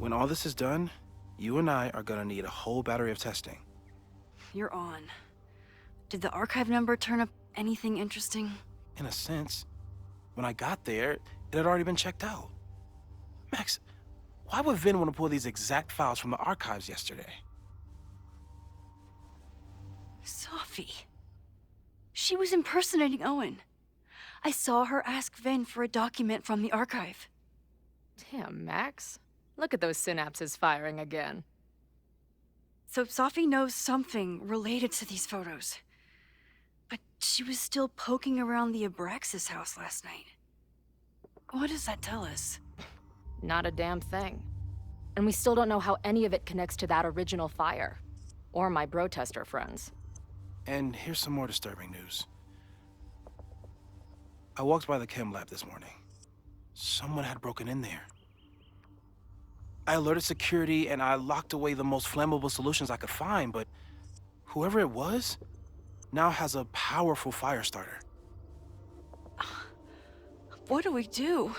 When all this is done, you and I are gonna need a whole battery of testing. You're on. Did the archive number turn up anything interesting? In a sense, when I got there, it had already been checked out. Max, why would Vin want to pull these exact files from the archives yesterday? Sophie. She was impersonating Owen. I saw her ask Vin for a document from the archive. Damn, Max. Look at those synapses firing again. So Sophie knows something related to these photos. But she was still poking around the Abraxas house last night. What does that tell us? Not a damn thing. And we still don't know how any of it connects to that original fire. Or my bro-tester friends. And here's some more disturbing news. I walked by the chem lab this morning. Someone had broken in there. I alerted security and I locked away the most flammable solutions I could find, but whoever it was now has a powerful fire starter. What do we do?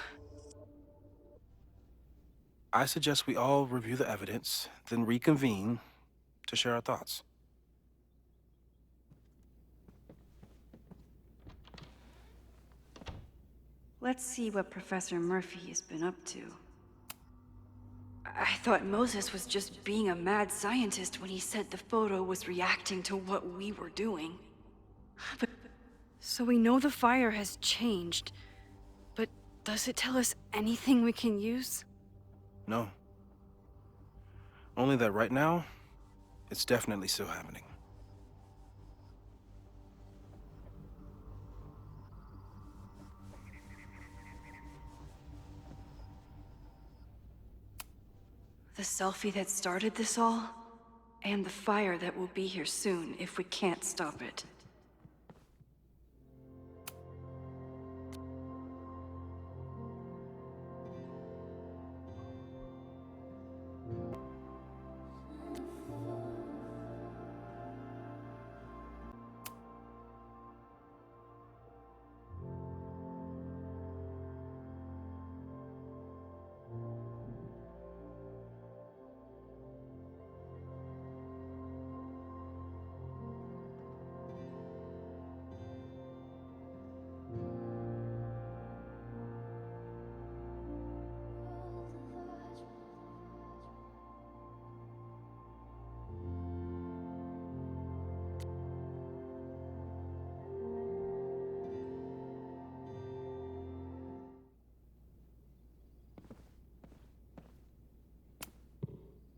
I suggest we all review the evidence, then reconvene to share our thoughts. Let's see what Professor Murphy has been up to. I thought Moses was just being a mad scientist when he said the photo was reacting to what we were doing. But... So we know the fire has changed, but does it tell us anything we can use? No. Only that right now, it's definitely still happening. The selfie that started this all, and the fire that will be here soon if we can't stop it.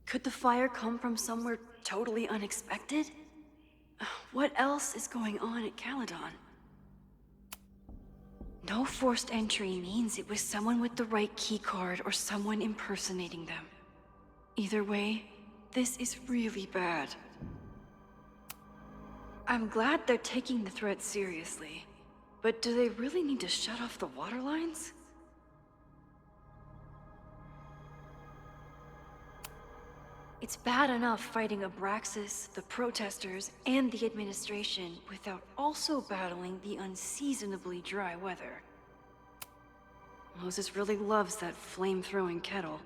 Could the fire come from somewhere totally unexpected? What else is going on at Caledon? No forced entry means it was someone with the right keycard or someone impersonating them. Either way, this is really bad. I'm glad they're taking the threat seriously, but do they really need to shut off the water lines? It's bad enough fighting Abraxas, the protesters, and the administration without also battling the unseasonably dry weather. Moses really loves that flame-throwing kettle.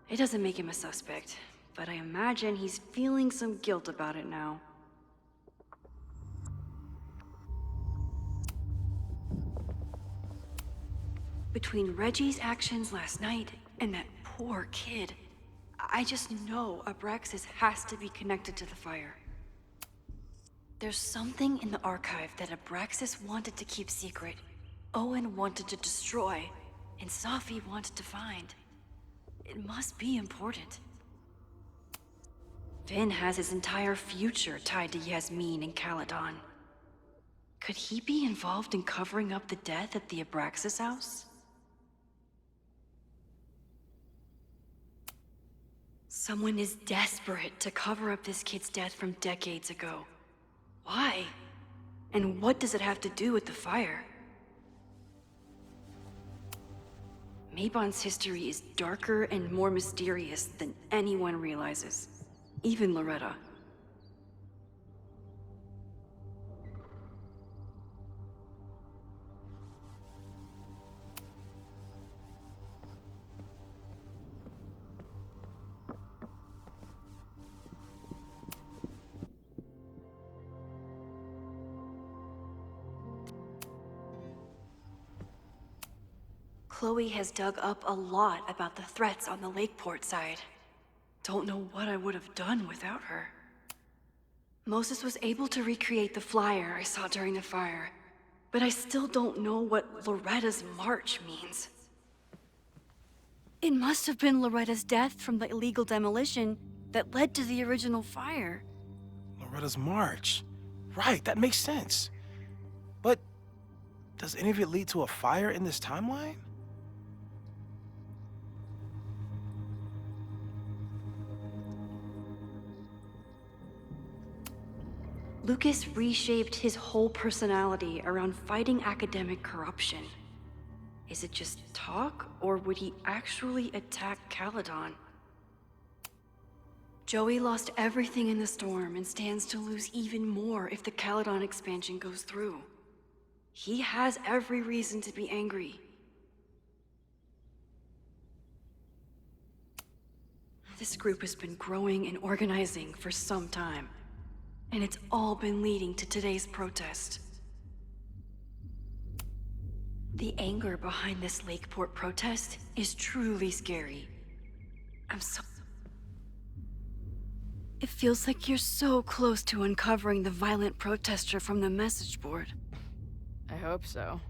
It doesn't make him a suspect, but I imagine he's feeling some guilt about it now. Between Reggie's actions last night and that poor kid, I just know Abraxas has to be connected to the fire. There's something in the archive that Abraxas wanted to keep secret, Owen wanted to destroy, and Sophie wanted to find. It must be important. Vin has his entire future tied to Yasmin and Caledon. Could he be involved in covering up the death at the Abraxas house? Someone is desperate to cover up this kid's death from decades ago. Why? And what does it have to do with the fire? Mabon's history is darker and more mysterious than anyone realizes. Even Loretta. Chloe has dug up a lot about the threats on the Lakeport side. Don't know what I would have done without her. Moses was able to recreate the flyer I saw during the fire, but I still don't know what Loretta's march means. It must have been Loretta's death from the illegal demolition that led to the original fire. Loretta's march. Right, that makes sense. But does any of it lead to a fire in this timeline? Lucas reshaped his whole personality around fighting academic corruption. Is it just talk, or would he actually attack Caledon? Joey lost everything in the storm and stands to lose even more if the Caledon expansion goes through. He has every reason to be angry. This group has been growing and organizing for some time, and it's all been leading to today's protest. The anger behind this Lakeport protest is truly scary. It feels like you're so close to uncovering the violent protester from the message board. I hope so.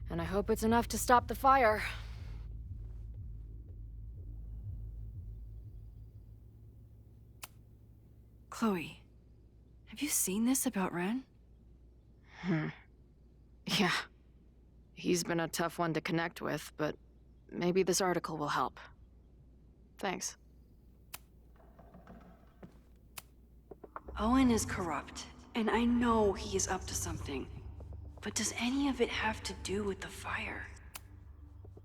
And I hope it's enough to stop the fire. Chloe, have you seen this about Ren? Yeah. He's been a tough one to connect with, but maybe this article will help. Thanks. Owen is corrupt, and I know he is up to something. But does any of it have to do with the fire?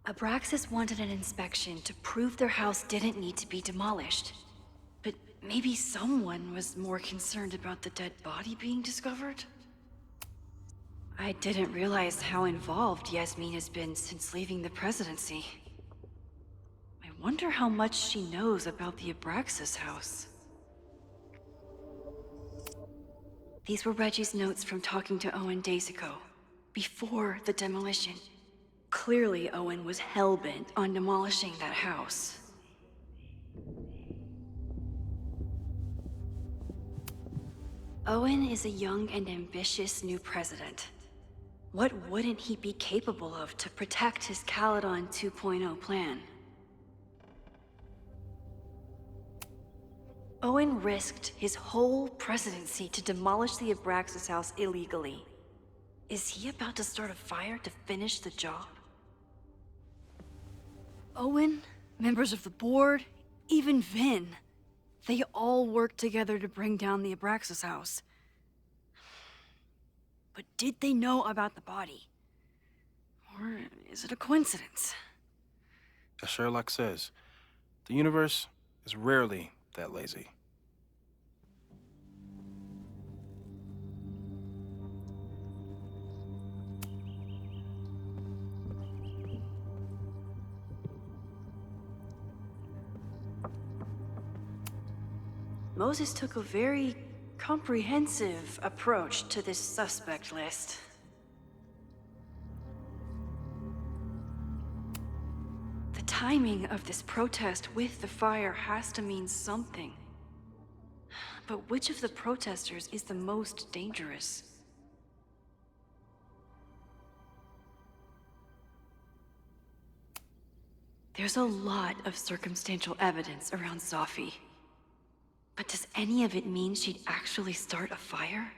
Abraxas wanted an inspection to prove their house didn't need to be demolished. But maybe someone was more concerned about the dead body being discovered? I didn't realize how involved Yasmin has been since leaving the presidency. I wonder how much she knows about the Abraxas house. These were Reggie's notes from talking to Owen days ago, before the demolition. Clearly, Owen was hell-bent on demolishing that house. Owen is a young and ambitious new president. What wouldn't he be capable of to protect his Caledon 2.0 plan? Owen risked his whole presidency to demolish the Abraxas house illegally. Is he about to start a fire to finish the job? Owen, members of the board, even Vin. They all worked together to bring down the Abraxas house. But did they know about the body? Or is it a coincidence? As Sherlock says, the universe is rarely that lazy. Moses took a very comprehensive approach to this suspect list. The timing of this protest with the fire has to mean something. But which of the protesters is the most dangerous? There's a lot of circumstantial evidence around Safi. But does any of it mean she'd actually start a fire?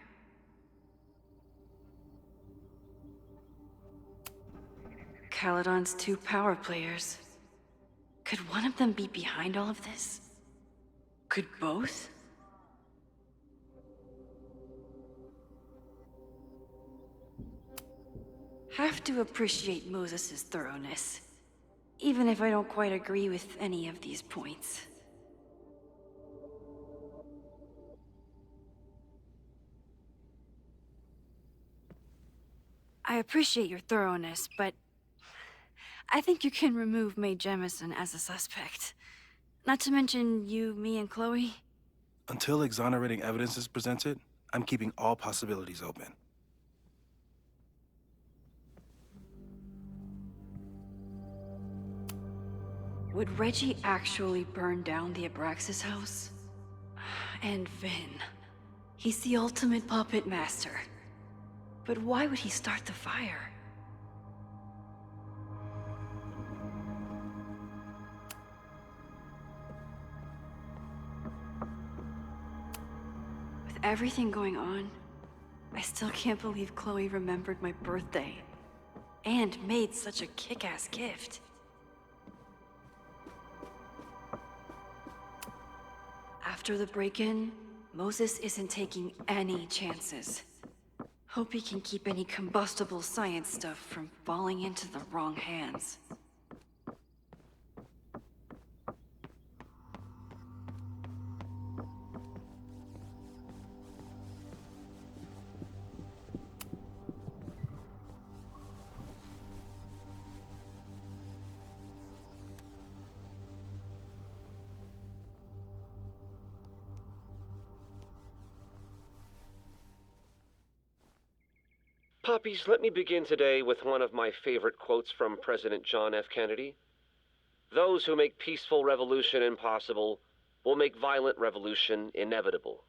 Caledon's 2 power players. Could one of them be behind all of this? Could both? Have to appreciate Moses' thoroughness, even if I don't quite agree with any of these points. I appreciate your thoroughness, but I think you can remove Mae Jemison as a suspect. Not to mention you, me, and Chloe. Until exonerating evidence is presented, I'm keeping all possibilities open. Would Reggie actually burn down the Abraxas house? And Vin. He's the ultimate puppet master. But why would he start the fire? With everything going on, I still can't believe Chloe remembered my birthday. And made such a kick-ass gift. After the break-in, Moses isn't taking any chances. Hope he can keep any combustible science stuff from falling into the wrong hands. Puppies, let me begin today with one of my favorite quotes from President John F. Kennedy. Those who make peaceful revolution impossible will make violent revolution inevitable.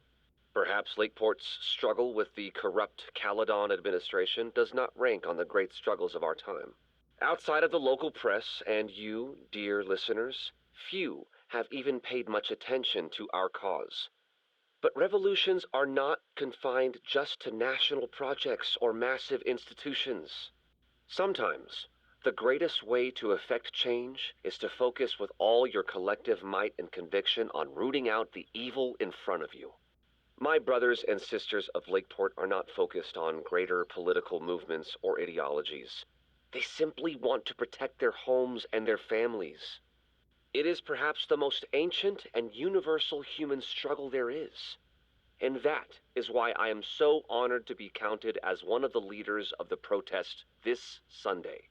Perhaps Lakeport's struggle with the corrupt Caledon administration does not rank on the great struggles of our time. Outside of the local press and you, dear listeners, few have even paid much attention to our cause. But revolutions are not confined just to national projects or massive institutions. Sometimes, the greatest way to effect change is to focus with all your collective might and conviction on rooting out the evil in front of you. My brothers and sisters of Lakeport are not focused on greater political movements or ideologies. They simply want to protect their homes and their families. It is perhaps the most ancient and universal human struggle there is. And that is why I am so honored to be counted as one of the leaders of the protest this Sunday.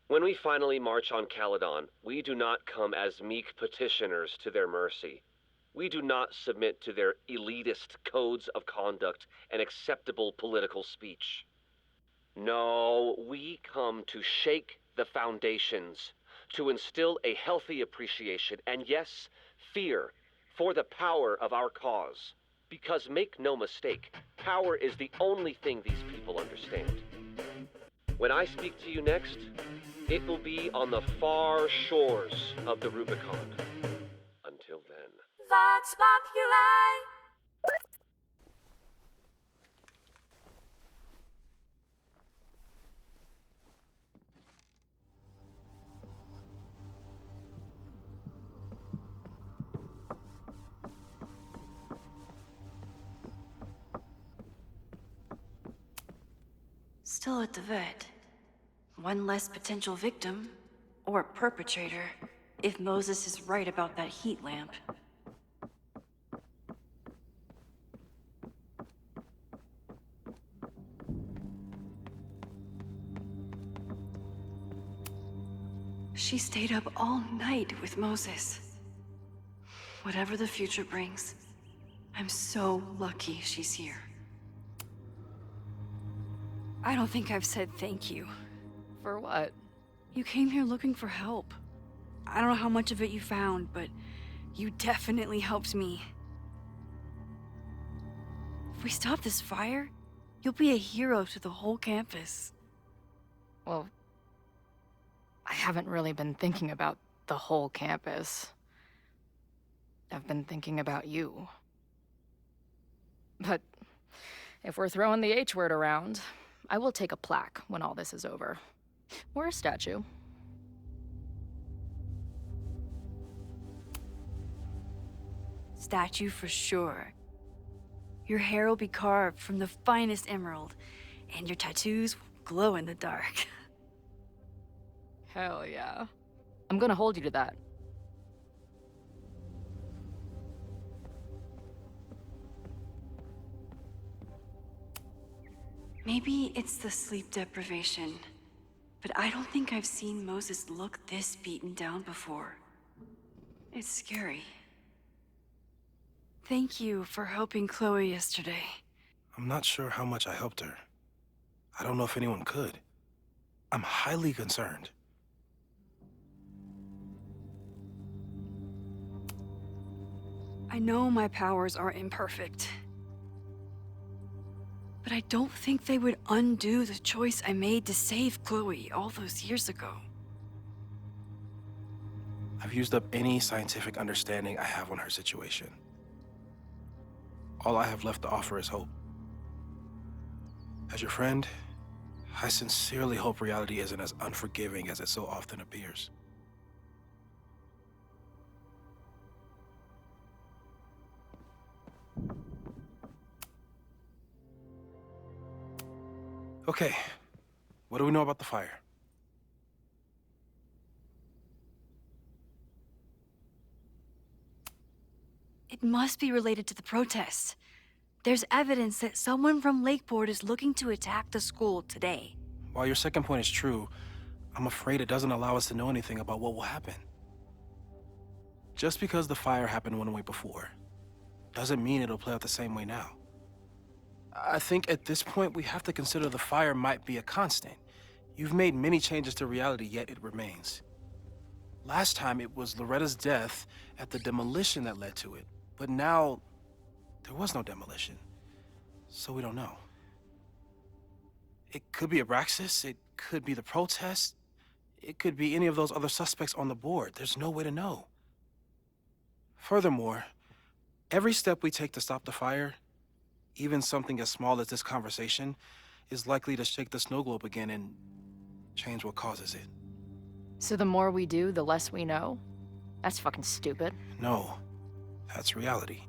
When we finally march on Caledon, we do not come as meek petitioners to their mercy. We do not submit to their elitist codes of conduct and acceptable political speech. No, we come to shake the foundations, to instill a healthy appreciation, and yes, fear, for the power of our cause. Because make no mistake, power is the only thing these people understand. When I speak to you next, it will be on the far shores of the Rubicon. Until then. Vox Populi! Still at the vet. One less potential victim, or perpetrator, if Moses is right about that heat lamp. She stayed up all night with Moses. Whatever the future brings, I'm so lucky she's here. I don't think I've said thank you. For what? You came here looking for help. I don't know how much of it you found, but you definitely helped me. If we stop this fire, you'll be a hero to the whole campus. Well, I haven't really been thinking about the whole campus. I've been thinking about you. But if we're throwing the H word around, I will take a plaque when all this is over. Or a statue. Statue for sure. Your hair will be carved from the finest emerald, and your tattoos will glow in the dark. Hell yeah. I'm gonna hold you to that. Maybe it's the sleep deprivation, but I don't think I've seen Moses look this beaten down before. It's scary. Thank you for helping Chloe yesterday. I'm not sure how much I helped her. I don't know if anyone could. I'm highly concerned. I know my powers are imperfect. But I don't think they would undo the choice I made to save Chloe all those years ago. I've used up any scientific understanding I have on her situation. All I have left to offer is hope. As your friend, I sincerely hope reality isn't as unforgiving as it so often appears. Okay, what do we know about the fire? It must be related to the protests. There's evidence that someone from Lakeport is looking to attack the school today. While your second point is true, I'm afraid it doesn't allow us to know anything about what will happen. Just because the fire happened one way before, doesn't mean it'll play out the same way now. I think at this point we have to consider the fire might be a constant. You've made many changes to reality, yet it remains. Last time it was Loretta's death at the demolition that led to it, but now there was no demolition, so we don't know. It could be Abraxas, it could be the protest, it could be any of those other suspects on the board. There's no way to know. Furthermore, every step we take to stop the fire, even something as small as this conversation, is likely to shake the snow globe again and change what causes it. So the more we do, the less we know? That's fucking stupid. No, that's reality.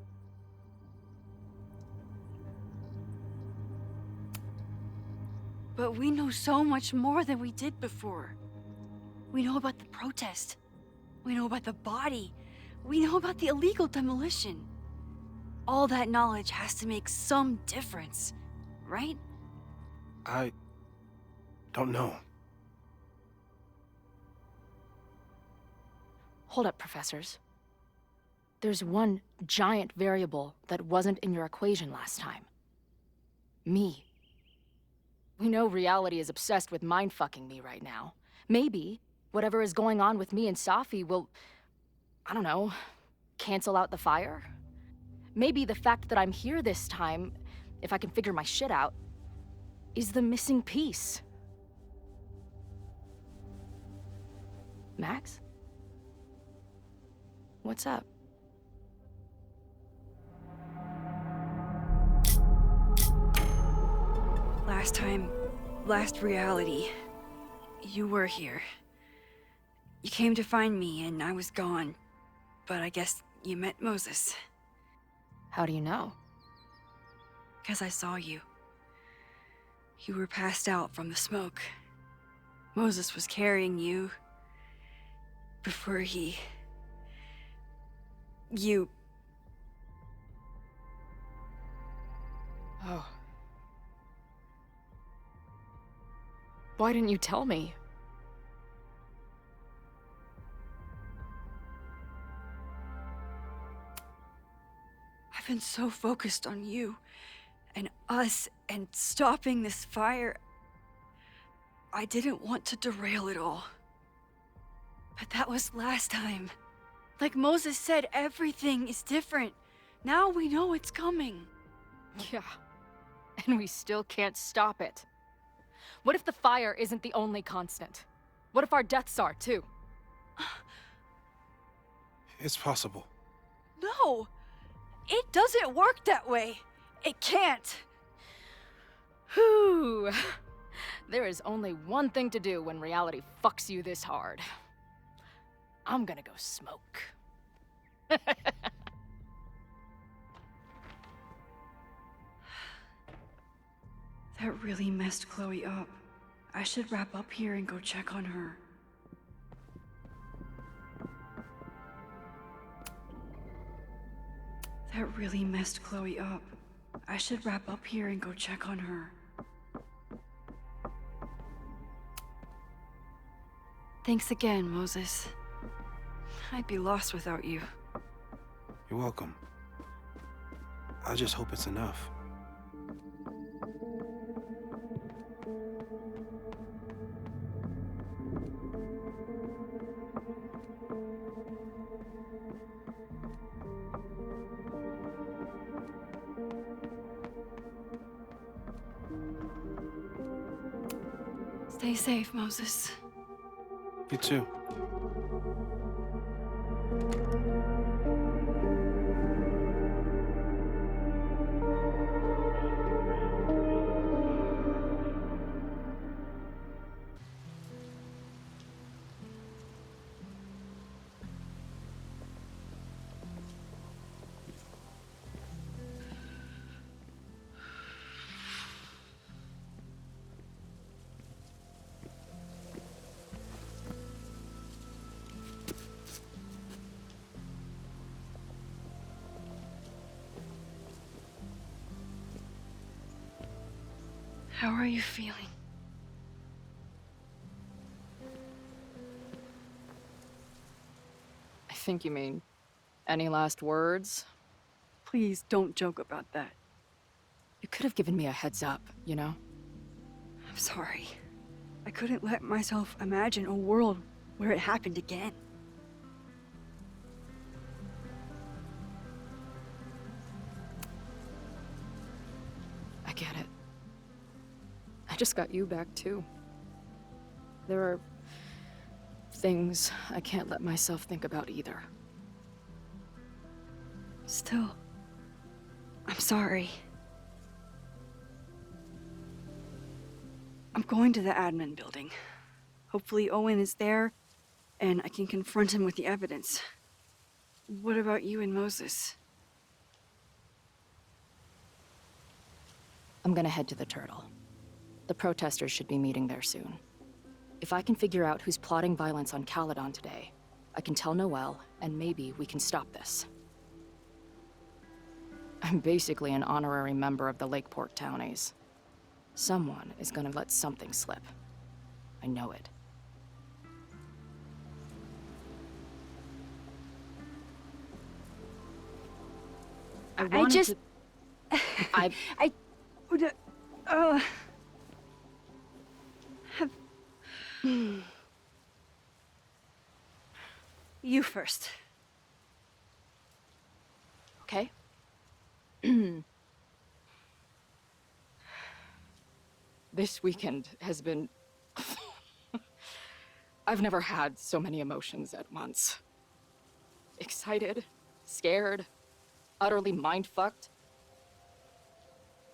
But we know so much more than we did before. We know about the protest. We know about the body. We know about the illegal demolition. All that knowledge has to make some difference, right? I don't know. Hold up, professors. There's one giant variable that wasn't in your equation last time. Me. We know reality is obsessed with mind-fucking me right now. Maybe whatever is going on with me and Safi will, I don't know, cancel out the fire? Maybe the fact that I'm here this time, if I can figure my shit out, is the missing piece. Max? What's up? Last reality, you were here. You came to find me and I was gone, but I guess you met Moses. How do you know? 'Cause I saw you. You were passed out from the smoke. Moses was carrying you before you... Oh. Why didn't you tell me? I've been so focused on you and us and stopping this fire. I didn't want to derail it all. But that was last time. Like Moses said, everything is different. Now we know it's coming. Yeah. And we still can't stop it. What if the fire isn't the only constant? What if our deaths are, too? It's possible. No! It doesn't work that way. It can't. Whew. There is only one thing to do when reality fucks you this hard. I'm gonna go smoke. That really messed Chloe up. I should wrap up here and go check on her. That really messed Chloe up. I should wrap up here and go check on her. Thanks again, Moses. I'd be lost without you. You're welcome. I just hope it's enough. Stay safe, Moses. You too. How are you feeling? I think you mean any last words? Please don't joke about that. You could have given me a heads up, you know? I'm sorry. I couldn't let myself imagine a world where it happened again. I get it. I just got you back, too. There are things I can't let myself think about either. Still, I'm sorry. I'm going to the admin building. Hopefully Owen is there, and I can confront him with the evidence. What about you and Moses? I'm gonna head to the Turtle. The protesters should be meeting there soon. If I can figure out who's plotting violence on Caledon today, I can tell Noelle, and maybe we can stop this. I'm basically an honorary member of the Lakeport Townies. Someone is gonna let something slip. I know it. I just... I... I... You first. Okay. This weekend has been... I've never had so many emotions at once. Excited, scared, utterly mind-fucked.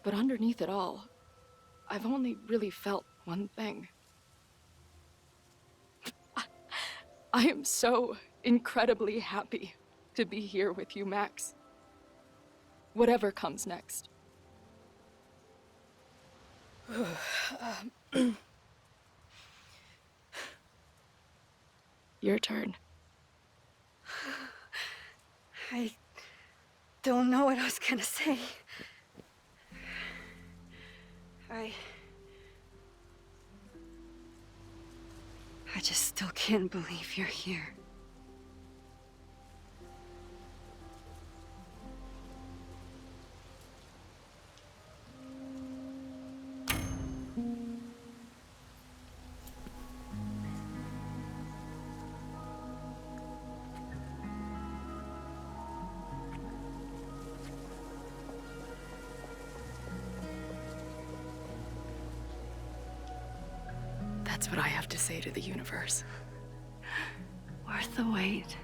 But underneath it all, I've only really felt one thing. I am so incredibly happy to be here with you, Max. Whatever comes next. Your turn. I don't know what I was gonna say. I just still can't believe you're here. That's what I have to say to the universe. Worth the wait.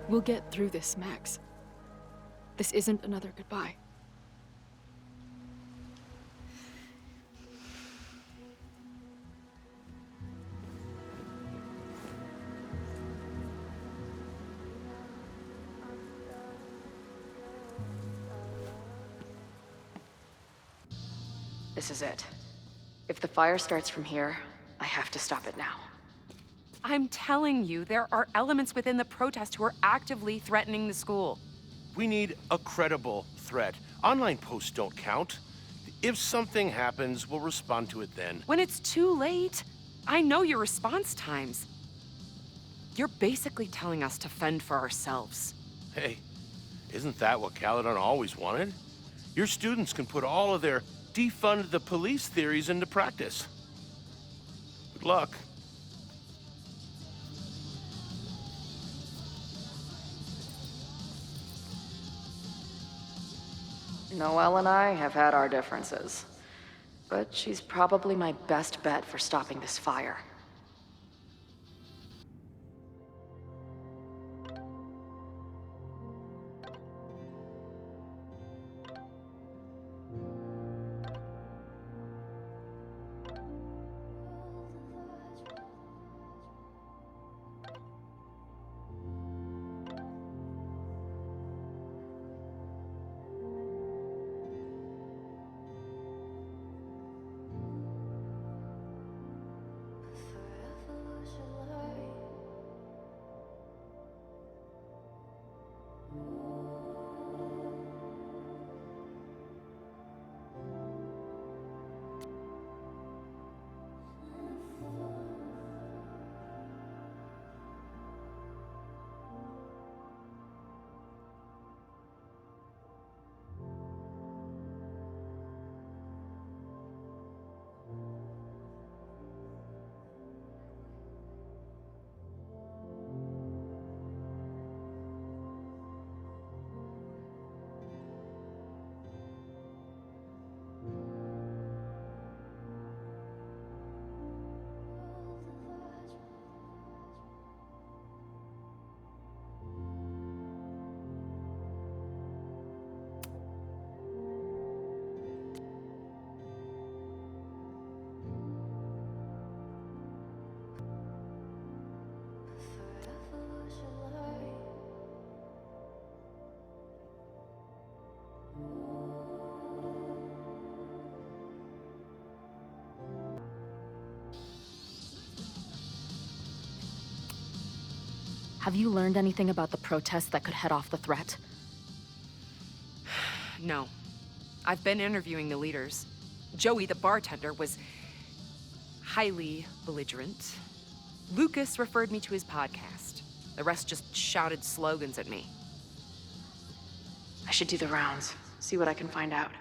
We'll get through this, Max. This isn't another goodbye. This is it. If the fire starts from here, I have to stop it now. I'm telling you, there are elements within the protest who are actively threatening the school. We need a credible threat. Online posts don't count. If something happens, we'll respond to it then. When it's too late, I know your response times. You're basically telling us to fend for ourselves. Hey, isn't that what Caledon always wanted? Your students can put all of their defund the police theories into practice. Good luck. Noelle and I have had our differences. But she's probably my best bet for stopping this fire. Have you learned anything about the protests that could head off the threat? No. I've been interviewing the leaders. Joey, the bartender, was highly belligerent. Lucas referred me to his podcast. The rest just shouted slogans at me. I should do the rounds, see what I can find out.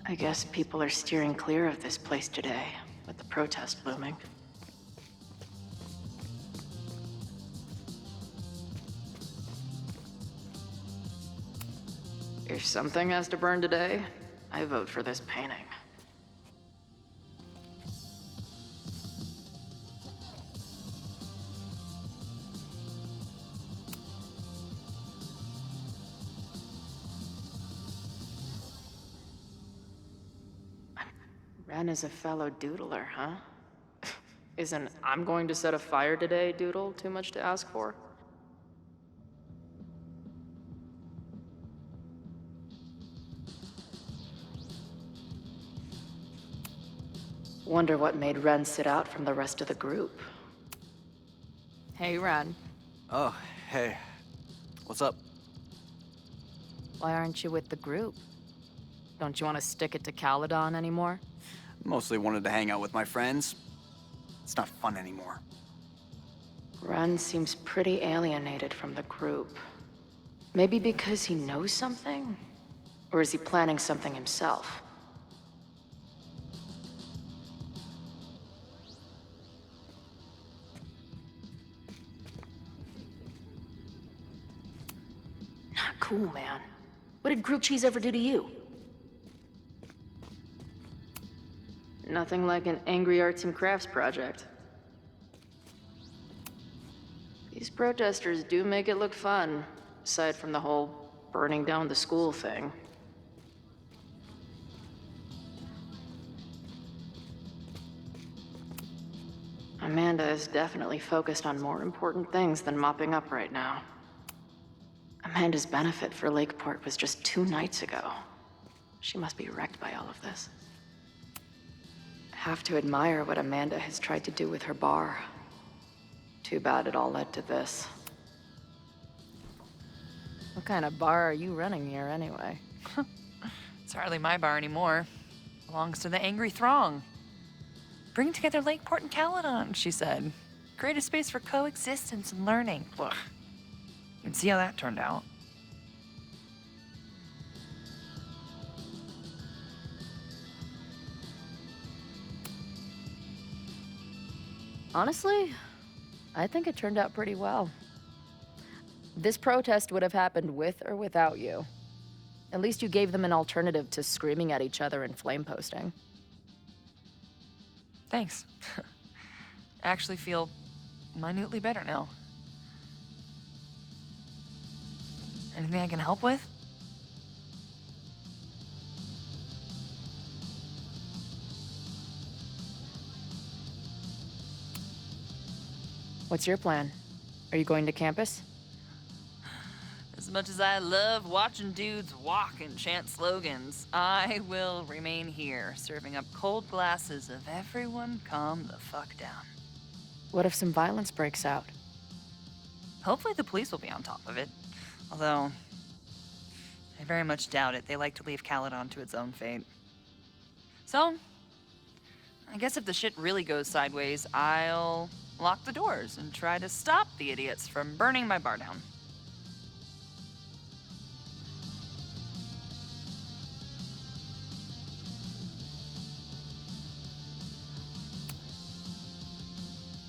I guess people are steering clear of this place today, with the protest looming. If something has to burn today, I vote for this painting. Ren is a fellow doodler, huh? Isn't "I'm going to set a fire today" doodle too much to ask for? Wonder what made Ren sit out from the rest of the group. Hey, Ren. Oh, hey. What's up? Why aren't you with the group? Don't you want to stick it to Caledon anymore? Mostly wanted to hang out with my friends. It's not fun anymore. Ren seems pretty alienated from the group. Maybe because he knows something? Or is he planning something himself? Not cool, man. What did Group Cheese ever do to you? Nothing like an angry arts and crafts project. These protesters do make it look fun, aside from the whole burning down the school thing. Amanda is definitely focused on more important things than mopping up right now. Amanda's benefit for Lakeport was just 2 nights ago. She must be wrecked by all of this. Have to admire what Amanda has tried to do with her bar. Too bad it all led to this. What kind of bar are you running here, anyway? It's hardly my bar anymore. Belongs to the Angry Throng. Bring together Lakeport and Caledon, she said. Create a space for coexistence and learning. Ugh. You can see how that turned out. Honestly, I think it turned out pretty well. This protest would have happened with or without you. At least you gave them an alternative to screaming at each other and flame posting. Thanks. I actually feel minutely better now. Anything I can help with? What's your plan? Are you going to campus? As much as I love watching dudes walk and chant slogans, I will remain here, serving up cold glasses of everyone calm the fuck down. What if some violence breaks out? Hopefully the police will be on top of it. Although, I very much doubt it. They like to leave Caledon to its own fate. So, I guess if the shit really goes sideways, I'll lock the doors and try to stop the idiots from burning my bar down.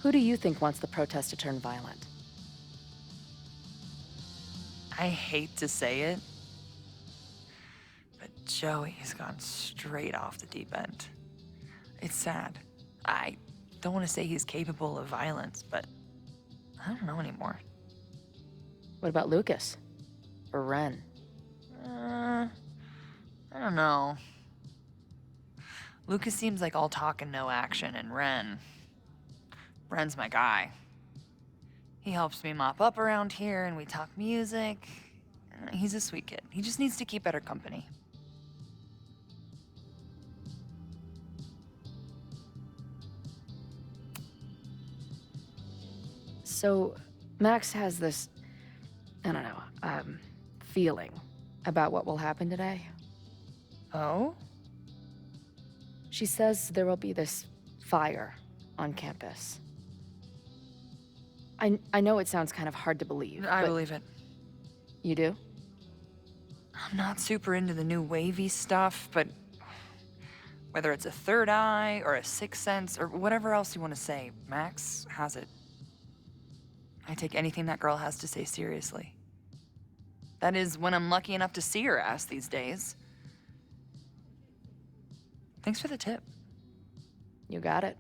Who do you think wants the protest to turn violent? I hate to say it, but Joey's gone straight off the deep end. It's sad. I don't want to say he's capable of violence, but I don't know anymore. What about Lucas? Or Ren? I don't know. Lucas seems like all talk and no action, and Ren's my guy. He helps me mop up around here, and we talk music. He's a sweet kid. He just needs to keep better company. So, Max has this, I don't know, feeling about what will happen today. Oh? She says there will be this fire on campus. I know it sounds kind of hard to believe. I but believe it. You do? I'm not super into the new wavy stuff, but whether it's a third eye or a sixth sense or whatever else you want to say, Max has it. I take anything that girl has to say seriously. That is, when I'm lucky enough to see her ass these days. Thanks for the tip. You got it.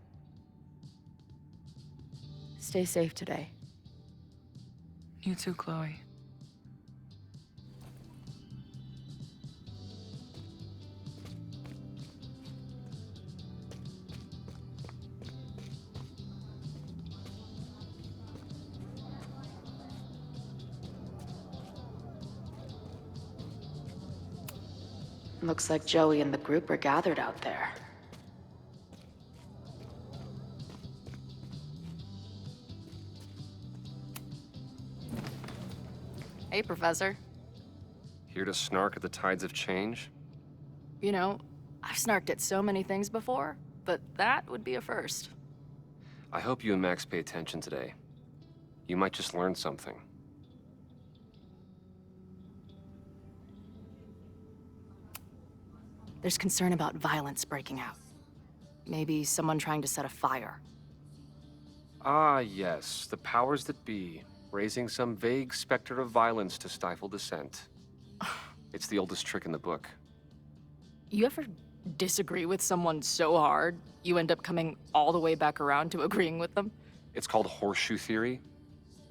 Stay safe today. You too, Chloe. Looks like Joey and the group are gathered out there. Hey, Professor. Here to snark at the tides of change? You know, I've snarked at so many things before, but that would be a first. I hope you and Max pay attention today. You might just learn something. There's concern about violence breaking out. Maybe someone trying to set a fire. Ah, yes, the powers that be, raising some vague specter of violence to stifle dissent. It's the oldest trick in the book. You ever disagree with someone so hard, you end up coming all the way back around to agreeing with them? It's called horseshoe theory.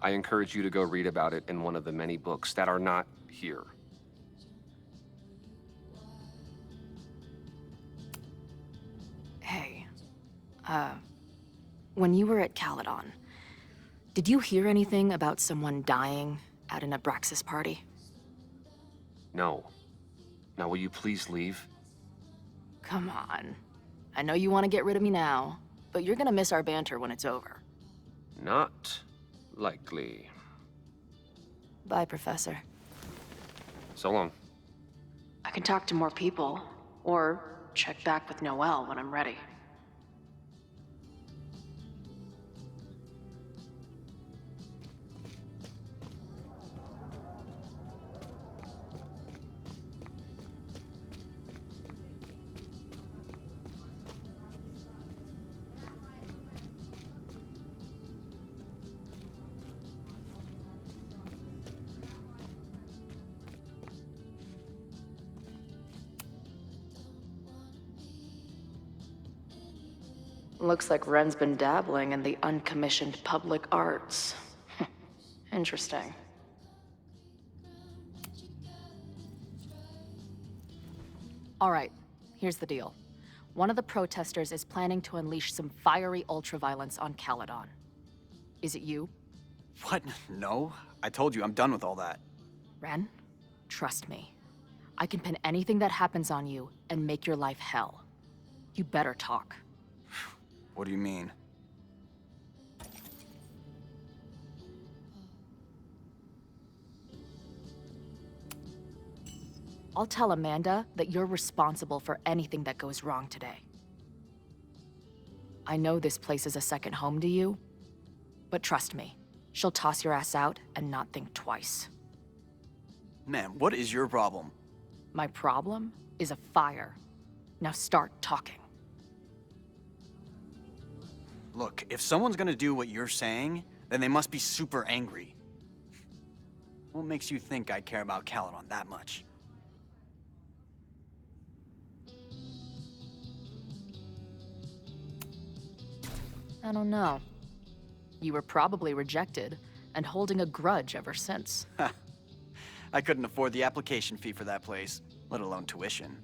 I encourage you to go read about it in one of the many books that are not here. Hey, when you were at Caledon, did you hear anything about someone dying at an Abraxas party? No. Now, will you please leave? Come on. I know you want to get rid of me now, but you're gonna miss our banter when it's over. Not likely. Bye, Professor. So long. I can talk to more people, or check back with Noelle when I'm ready. Looks like Ren's been dabbling in the uncommissioned public arts. Interesting. All right, here's the deal. One of the protesters is planning to unleash some fiery ultraviolence on Caledon. Is it you? What? No. I told you, I'm done with all that. Ren, trust me. I can pin anything that happens on you and make your life hell. You better talk. What do you mean? I'll tell Amanda that you're responsible for anything that goes wrong today. I know this place is a second home to you, but trust me, she'll toss your ass out and not think twice. Man, what is your problem? My problem is a fire. Now start talking. Look, if someone's gonna do what you're saying, then they must be super angry. What makes you think I care about Caledon that much? I don't know. You were probably rejected and holding a grudge ever since. I couldn't afford the application fee for that place, let alone tuition.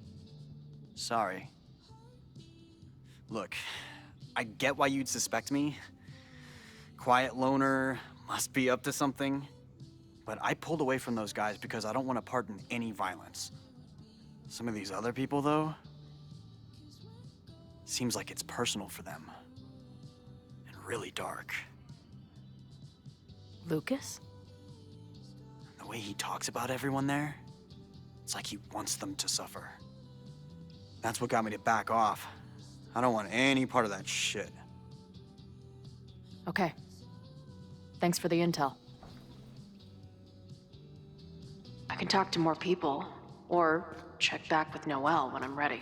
Sorry. Look, I get why you'd suspect me. Quiet loner, must be up to something. But I pulled away from those guys because I don't want to part in any violence. Some of these other people, though, seems like it's personal for them. And really dark. Lucas? The way he talks about everyone there, it's like he wants them to suffer. That's what got me to back off. I don't want any part of that shit. Okay. Thanks for the intel. I can talk to more people, or check back with Noelle when I'm ready.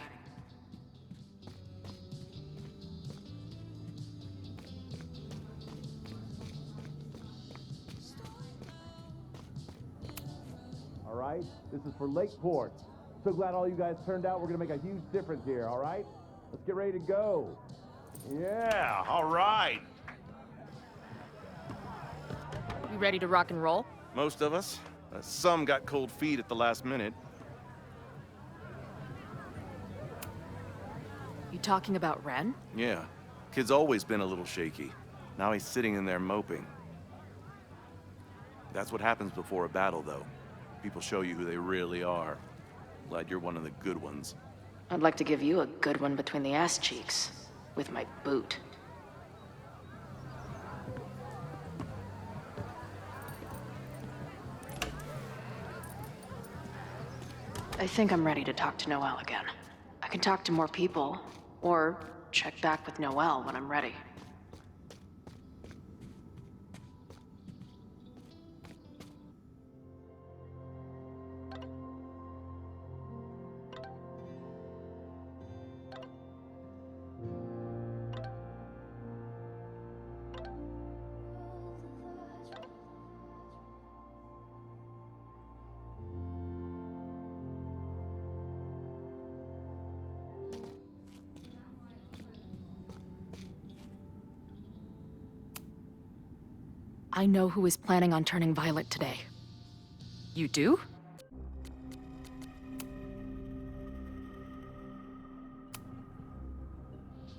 All right, this is for Lakeport. So glad all you guys turned out. We're gonna make a huge difference here, all right? Let's get ready to go. Yeah, all right. You ready to rock and roll? Most of us. Some got cold feet at the last minute. You talking about Ren? Yeah, kid's always been a little shaky. Now he's sitting in there moping. That's what happens before a battle, though. People show you who they really are. Glad you're one of the good ones. I'd like to give you a good one between the ass cheeks, with my boot. I think I'm ready to talk to Noelle again. I can talk to more people, or check back with Noelle when I'm ready. I know who is planning on turning Violet today. You do?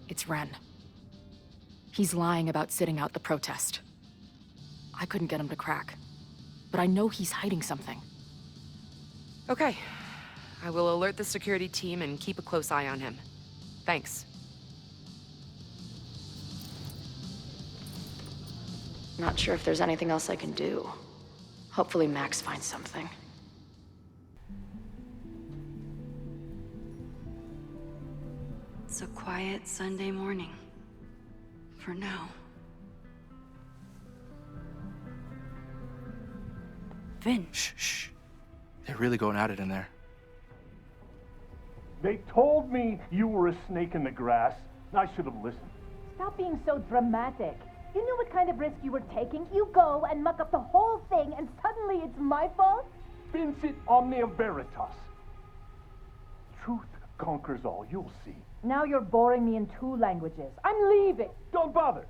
It's Ren. He's lying about sitting out the protest. I couldn't get him to crack, but I know he's hiding something. Okay. I will alert the security team and keep a close eye on him. Thanks. Not sure if there's anything else I can do. Hopefully Max finds something. It's a quiet Sunday morning. For now. Vin. Shh. They're really going at it in there. They told me you were a snake in the grass. I should have listened. Stop being so dramatic. You knew what kind of risk you were taking. You go and muck up the whole thing, and suddenly it's my fault? Vincit omnia veritas. Truth conquers all, you'll see. Now you're boring me in 2 languages. I'm leaving. Don't bother.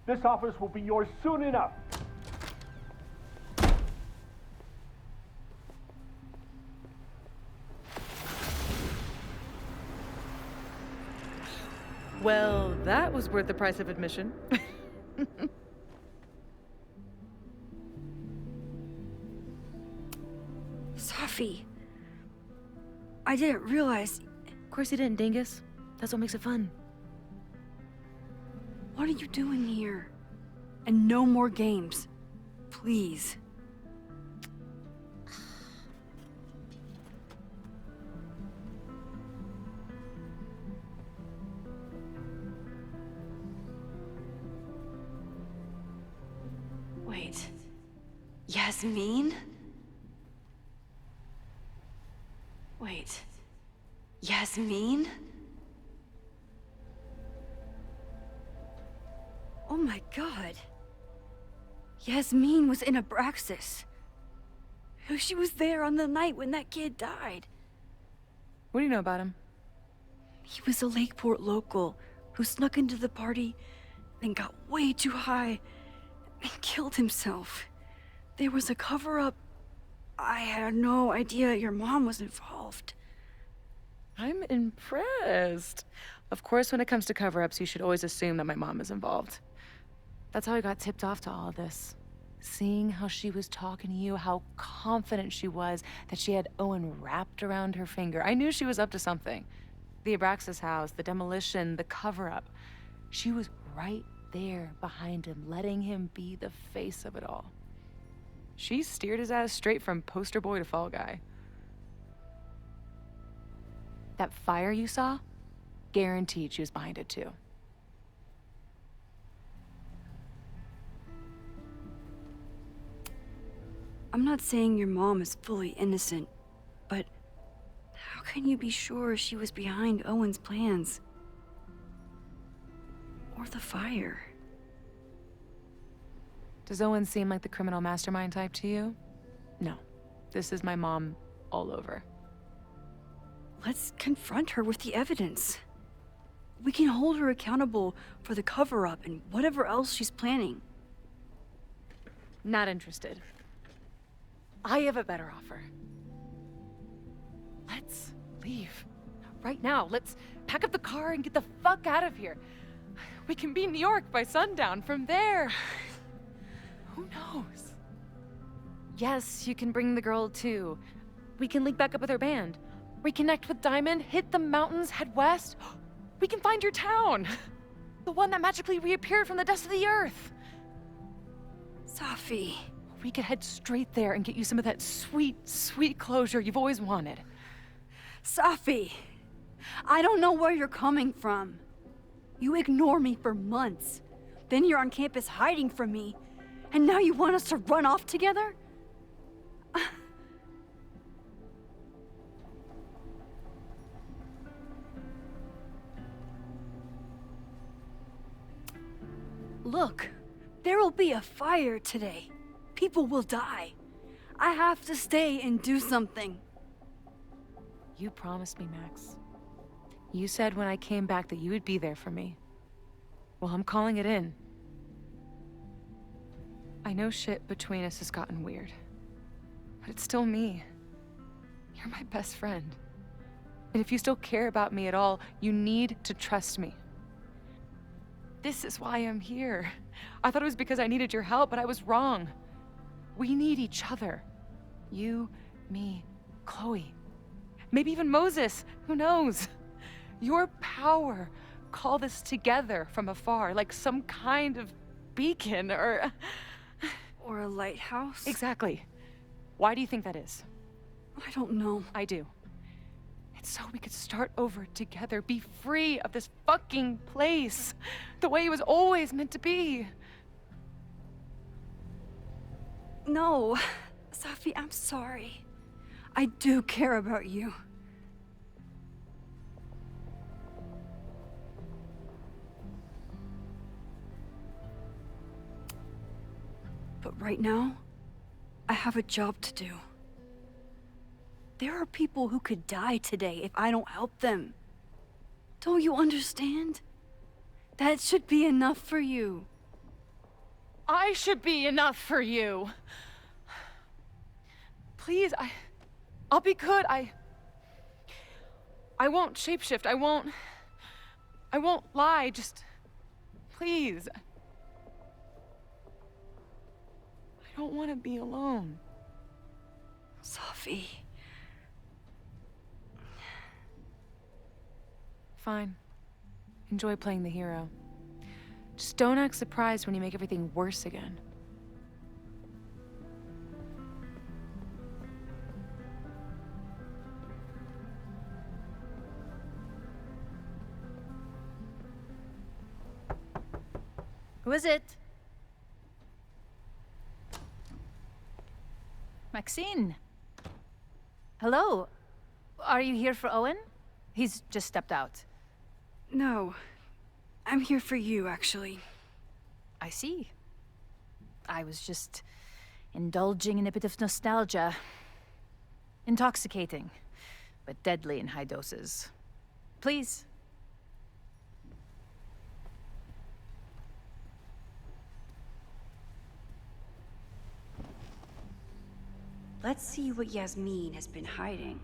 This office will be yours soon enough. Well, that was worth the price of admission. Safi, I didn't realize. Of course you didn't, Dingus. That's what makes it fun. What are you doing here? And no more games. Please. Wait. Yasmin? Wait. Yasmin? Oh my god. Yasmin was in Abraxas. She was there on the night when that kid died. What do you know about him? He was a Lakeport local who snuck into the party and got way too high and killed himself. There was a cover-up. I had no idea your mom was involved. I'm impressed. Of course, when it comes to cover-ups, you should always assume that my mom is involved. That's how I got tipped off to all of this. Seeing how she was talking to you, how confident she was that she had Owen wrapped around her finger. I knew she was up to something. The Abraxas house, the demolition, the cover-up. She was right there behind him, letting him be the face of it all. She steered his ass straight from poster boy to fall guy. That fire you saw? Guaranteed she was behind it too. I'm not saying your mom is fully innocent, but how can you be sure she was behind Owen's plans? Or the fire? Does Owen seem like the criminal mastermind type to you? No. This is my mom all over. Let's confront her with the evidence. We can hold her accountable for the cover-up and whatever else she's planning. Not interested. I have a better offer. Let's leave. Right now. Let's pack up the car and get the fuck out of here. We can be in New York by sundown. From there, who knows? Yes, you can bring the girl too. We can link back up with her band. Reconnect with Diamond, hit the mountains, head west. We can find your town. The one that magically reappeared from the dust of the earth. Safi. We could head straight there and get you some of that sweet, sweet closure you've always wanted. Safi, I don't know where you're coming from. You ignore me for months. Then you're on campus hiding from me. And now you want us to run off together? Look, there will be a fire today. People will die. I have to stay and do something. You promised me, Max. You said when I came back that you would be there for me. Well, I'm calling it in. I know shit between us has gotten weird. But it's still me. You're my best friend. And if you still care about me at all, you need to trust me. This is why I'm here. I thought it was because I needed your help, but I was wrong. We need each other. You, me, Chloe. Maybe even Moses. Who knows? Your power called us together from afar, like some kind of beacon or a lighthouse? Exactly. Why do you think that is? I don't know. I do. It's so we could start over together, be free of this fucking place, the way it was always meant to be. No, Safi, I'm sorry. I do care about you. But right now, I have a job to do. There are people who could die today if I don't help them. Don't you understand? That should be enough for you. I should be enough for you. Please, I'll be good. I won't shapeshift. I won't lie. Just please. I don't want to be alone. Sophie. Fine. Enjoy playing the hero. Just don't act surprised when you make everything worse again. Who is it? Maxine. Hello. Are you here for Owen? He's just stepped out. No. I'm here for you, actually. I see. I was just indulging in a bit of nostalgia. Intoxicating, but deadly in high doses. Please. Let's see what Yasmin has been hiding.